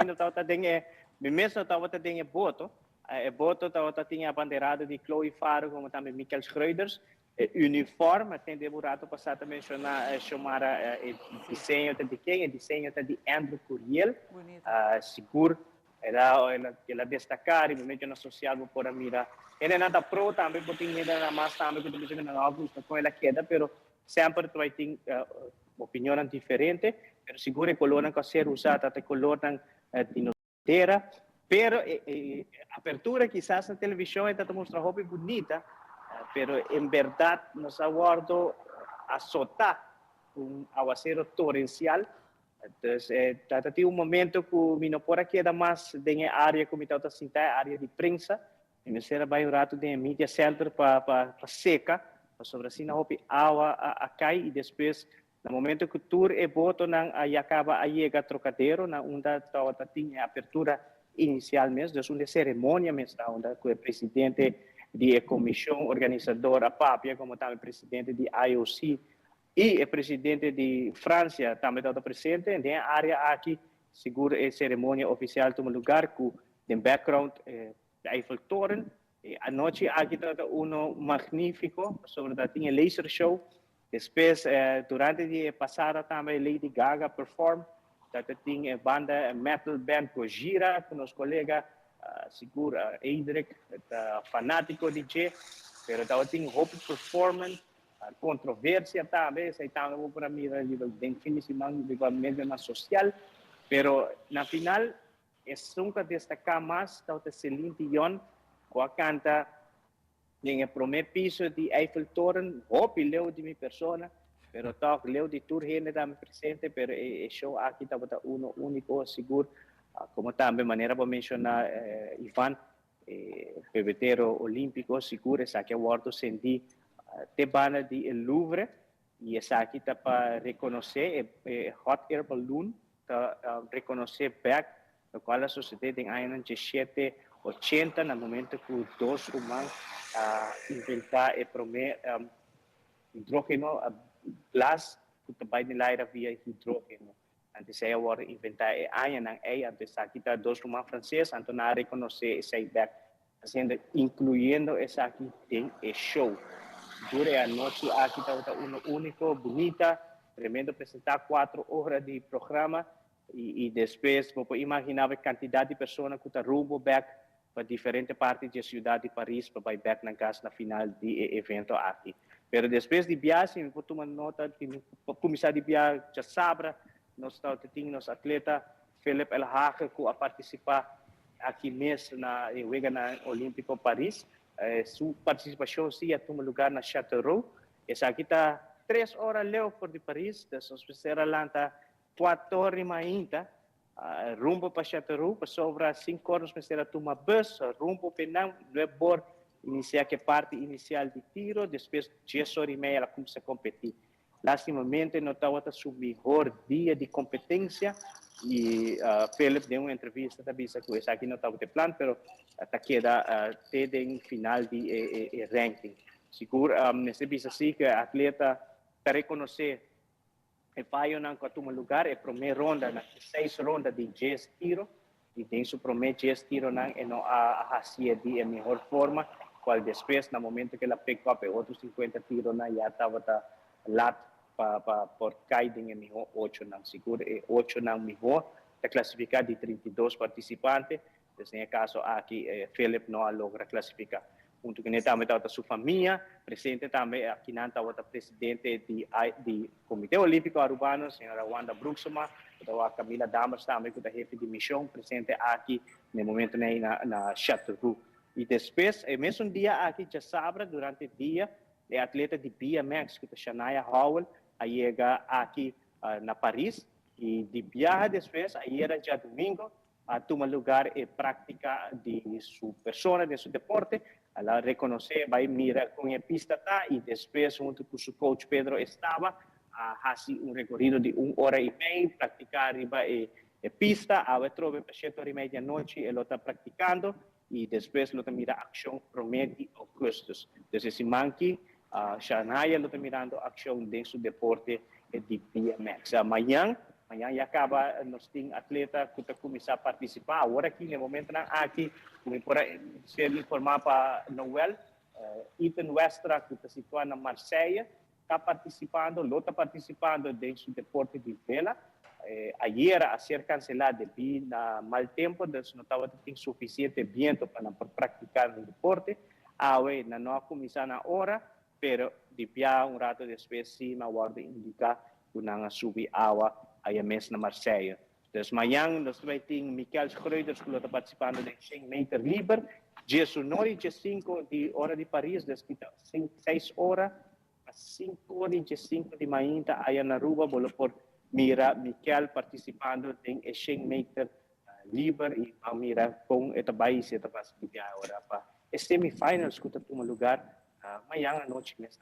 no tawta dinge mesmo tawta dinge boto boto tawta tinha a bandeirada de Chloe Faro como também Michael Schreuders uniforme tem demorado passar também chamar desenho de quem desenho de Andrew Curiel seguro ela destacar e momento na social por a mira ela nada pro também por tinha na mais também que também na Augusta com ela queda pero sempre tu vai ter opinião diferente pero seguro coluna que ser usada até coluna inteira pero apertura quizás na televisão está mostrando roupa bonita pero en verdad nos aguardo azotar un aguacero torrencial. Entonces, trata un momento que me no por queda más en la área como está sentada, área de prensa, y me será un rato de media center para seca, para sobre así no agua a cair y después, en el momento que tú voto ahí acaba a llegar trocadero, na onda tinha apertura inicial mesmo, entonces una ceremonia mesmo, onda que el presidente de comissão organizadora PAPIA, como também presidente de IOC e o presidente de França também está presente. Tem a área aqui, seguro a cerimônia oficial toma lugar com o background da Eiffel Toren. A noite aqui está magnífico, sobre a tinha laser show. Depois, durante a dia passada também Lady Gaga perform. Tinha a banda metal band Gojira com os colegas seguro Edric, fanático DJ, pero também hope performance, controvérsia também, sei também para mim definitivamente igualmente na social, pero na final é nunca destacar mais da Celine Dion, com a canta em o primeiro piso de Eiffel Toren, hope leu de minha persona, pero tal leu de tour gente também presente, pero o show aqui estava único seguro. Como também maneira para mencionar Ivan, pebetero olímpico, seguro, essa aqui é o ordo senti tebana de Louvre, e essa aqui está para reconhecer hot air balloon, para reconhecer back, no qual a sociedade tem ainda 1780, no momento que os dois humanos inventar o primeiro hidrogênio, gás, que também lá via hidrogênio. Antes saya war inventar ayan ng antes aquí está dos rumah francés, anto na reconocer ese back, haciendo incluyendo esa aquí en el show. Dure anoche aquí está uno único, bonita, tremendo presentar 4 horas de programa y después puedo imaginar la cantidad de personas que está rumbo back para diferentes partes de la ciudad de París para ir back na casa na final del evento aquí. Pero después de viaje, me puedo tomar nota que começar de viaje já sabra. Nós temos atleta Philip El Haque que a participar aqui mesmo na Olímpico Paris. Sua participação sim toma lugar na Châteauroux. Essa aqui está 3 horas leu por de Paris, da espera lá 4 horas ainda, rumbo para Châteauroux, para sobra 5 horas para ser tomar bus, rumbo Penang, depois iniciar que parte inicial de tiro, depois 10 horas e meia ela começa a competir. Lastimamente, não estava o seu melhor dia de competência e Philip deu uma entrevista também com isso aqui não estava de plano, mas até queda até em final de ranking. Seguro, nesse bisa assim que a atleta está reconhecer e falho não que toma lugar é a primeira ronda, na 6 rondas de 10 tiro e tem seu primeiro 10 tiro não é não a de melhor forma, qual depois no momento que ela pegou up outros 50 tiro não já estava lá por cair em melhor 8 não seguro e 8 não melhor está classificado de 32 participantes nesse caso aqui Philip não logra classificar junto com ele também está sua família presente também aqui não está o presidente do Comitê Olímpico Urbano senhora Wanda Bruxema a Camila Damas também que é chefe de missão presente aqui no momento na Châteauroux e depois mesmo dia aqui já sabe durante o dia o atleta de BMX que é Shania Howell chega aqui na Paris e de viagem depois aí era já domingo a tomar lugar e prática de sua persona de seu deporte ela reconhecer vai mirar com a pista tá e depois junto com seu coach Pedro estava a fazer recorrido de 1 hora e meia praticar riba e pista a trove para 7 horas e meia da noite ele está praticando e depois ele mira ação primeiro de agosto então esse manque Shania lo está mirando ação dentro do deporte de BMX. Amanhã Amanhã e acaba, nós temos atleta que está começar a participar. Agora aqui, no momento, aqui, se ele informar para Noel, Ethan Westra, que está situado na Marseille, está participando, lo está participando dentro do deporte de vela. Ayer, a ser cancelado devido a mau tempo, então não estava tendo suficiente vento para praticar o deporte. Hoje, não ha começado na hora, pero de pia rato depois, sim, na hora indica que não subir água aí mesmo na Marseille. Então, amanhã, nós vamos ter Michael Schroeder, que está participando de 100 metros livre, 19 e 5 de hora de Paris, 6 horas, às 5 horas e 5 de manhã, aí na rua, por mira Michael participando em 100 metros livre e mira com esta país, esta partida agora para semifinals que está tomando lugar amanhã à noite mesmo.